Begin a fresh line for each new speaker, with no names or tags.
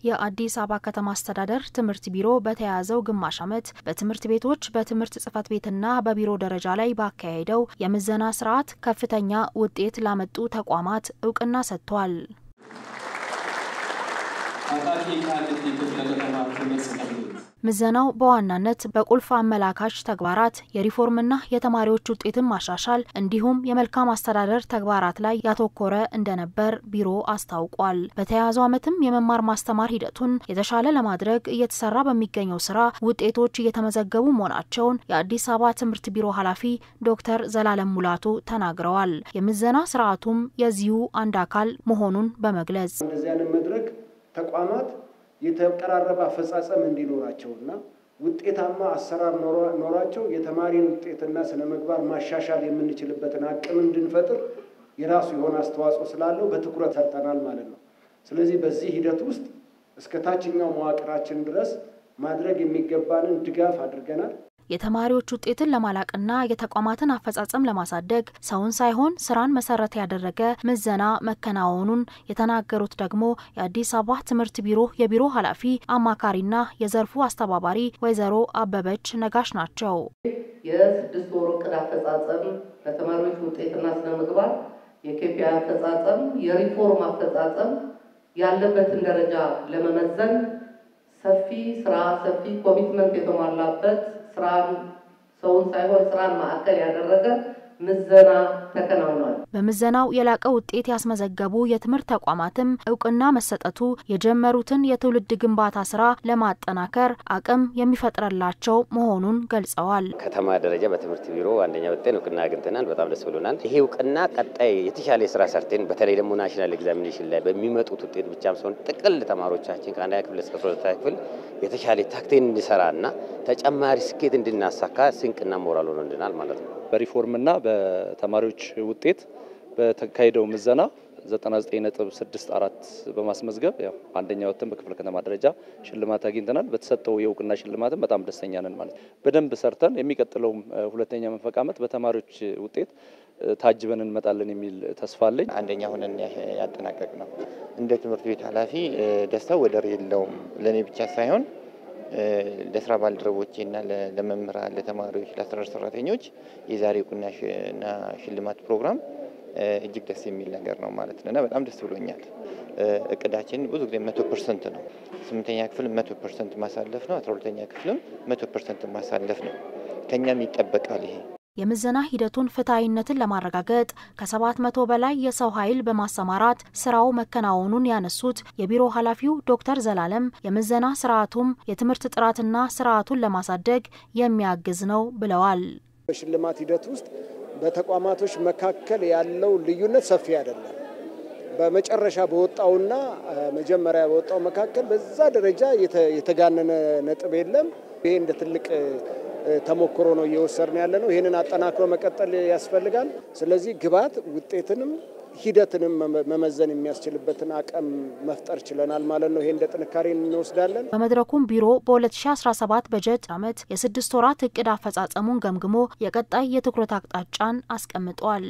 የአዲስ አበባ ከተማ አስተዳደር ትምህርት ቢሮ በተያያዘው ግማሽ ዓመት በትምህርት ቤቶች በትምህርት ጽሕፈት ቤትና በቢሮ ደረጃ ላይ ባካሄደው የምዘና ስርዓት ከፍተኛ ውጤት ላመጡ ተቋማት እውቅና ሰጥቷል። ምዘናው በዋናነት በቁልፍ አመላካች ተግባራት የሪፎርምና የተማሪዎች ውጤትን ማሻሻል እንዲሁም የመልካም አስተዳደር ተግባራት ላይ ያተኮረ እንደነበር ቢሮ አስታውቋል። በተያያዘው ዓመትም የመማር ማስተማር ሂደቱን የተሻለ ለማድረግ እየተሰራ በሚገኘው ስራ ውጤቶች እየተመዘገቡ መሆናቸውን የአዲስ አበባ ትምህርት ቢሮ ኃላፊ ዶክተር ዘላለም ሙላቱ ተናግረዋል። የምዘና ስርዓቱም የዚሁ አንድ አካል መሆኑን በመግለጽ
ተቋማት የተቀራረበ አፈጻጸም እንዲኖራቸውና ውጤታማ አሰራር ኖራቸው የተማሪን ውጤትና ስነምግባር ማሻሻል የምንችልበትን አቅም እንድንፈጥር የራሱ የሆነ አስተዋጽኦ ስላለው በትኩረት ሰርተናል ማለት ነው። ስለዚህ በዚህ ሂደት ውስጥ እስከ ታችኛው መዋቅራችን ድረስ ማድረግ የሚገባንን ድጋፍ አድርገናል።
የተማሪዎች ውጤትን ለማላቅና የተቋማትን አፈጻጸም ለማሳደግ ሰውን ሳይሆን ስራን መሰረት ያደረገ ምዘና መከናወኑን የተናገሩት ደግሞ የአዲስ አበባ ትምህርት ቢሮ የቢሮ ኃላፊ አማካሪና የዘርፉ አስተባባሪ ወይዘሮ አበበች ነጋሽ ናቸው።
የስድስት ወር ዕቅድ አፈጻጸም ለተማሪዎች ውጤትና ስነምግባር የኬፒአይ አፈጻጸም የሪፎርም አፈጻጸም ያለበትን ደረጃ ለመመዘን ሰፊ ስራ ሰፊ ኮሚትመንት የተሟላበት ስራን ሰውን ሳይሆን ስራን ማዕከል ያደረገ ምዘና ተከናውኗል።
በምዘናው የላቀ ውጤት ያስመዘገቡ የትምህርት ተቋማትም እውቅና መሰጠቱ የጀመሩትን የትውልድ ግንባታ ስራ ለማጠናከር አቅም የሚፈጥርላቸው መሆኑን ገልጸዋል።
ከተማ ደረጃ በትምህርት ቢሮ አንደኛ ወጥተን እውቅና አግኝተናል። በጣም ደስ ብሎናል። ይሄ እውቅና ቀጣይ የተሻለ ስራ ሰርተን በተለይ ደግሞ ናሽናል ኤግዛሚኔሽን ላይ በሚመጡት ውጤት ብቻም ሳይሆን ጥቅል ተማሪዎቻችን ከአንደኛ ክፍል እስከ 12ኛ ክፍል የተሻለ ታክቴን እንዲሰራና ተጨማሪ ስኬት እንድናሳካ ስንቅና ሞራል ሆኖልናል ማለት ነው።
በሪፎርምና በተማሪዎች ውጤት በተካሄደው ምዘና 99.64 በማስመዝገብ ያው አንደኛ ወጥተን በክፍለ ከተማ ደረጃ ሽልማት አግኝተናል። በተሰጠው የእውቅና ሽልማትም በጣም ደስተኛ ነን ማለት በደንብ ሰርተን የሚቀጥለው ሁለተኛ መንፈቅ ዓመት በተማሪዎች ውጤት ታጅበን እንመጣለን የሚል ተስፋ አለኝ።
አንደኛ ሆነን ያጠናቀቅ ነው። እንደ ትምህርት ቤት ኃላፊ ደስታው ወደር የለውም። ለኔ ብቻ ሳይሆን ለስራ ባልደረቦቼና ለመምህራን፣ ለተማሪዎች፣ ለአስተዳደር ሰራተኞች የዛሬ እውቅናና ሽልማት ፕሮግራም እጅግ ደስ የሚል ነገር ነው ማለት ነውና በጣም ደስ ብሎኛል። እቅዳችን ብዙ ጊዜ 100% ነው። 8ኛ ክፍል 100% ማሳለፍ ነው። 12ኛ ክፍልም 100% ማሳለፍ ነው። ከኛም ይጠበቃል ይሄ።
የምዘና ሂደቱን ፍትሃዊነትን ለማረጋገጥ ከ700 በላይ የሰው ኃይል በማሰማራት ስራው መከናወኑን ያነሱት የቢሮ ኃላፊው ዶክተር ዘላለም የምዘና ስርዓቱም የትምህርት ጥራትና ስርዓቱን ለማሳደግ የሚያግዝ ነው ብለዋል።
በሽልማት ሂደት ውስጥ በተቋማቶች መካከል ያለው ልዩነት ሰፊ አይደለም። በመጨረሻ በወጣውና መጀመሪያ በወጣው መካከል በዛ ደረጃ የተጋነነ ነጥብ የለም። ይሄ እንደ ትልቅ ተሞክሮ ነው እየወሰድን ያለነው። ይሄንን አጠናክሮ መቀጠል ያስፈልጋል። ስለዚህ ግባት ውጤትንም ሂደትንም መመዘን የሚያስችልበትን አቅም መፍጠር ችለናል ማለት ነው። ይሄ እንደ ጥንካሬ እንወስዳለን።
በመድረኩም ቢሮ በ2017 በጀት ዓመት የ6 ወራት እቅድ አፈጻጸሙን ገምግሞ የቀጣይ የትኩረት አቅጣጫን አስቀምጧል።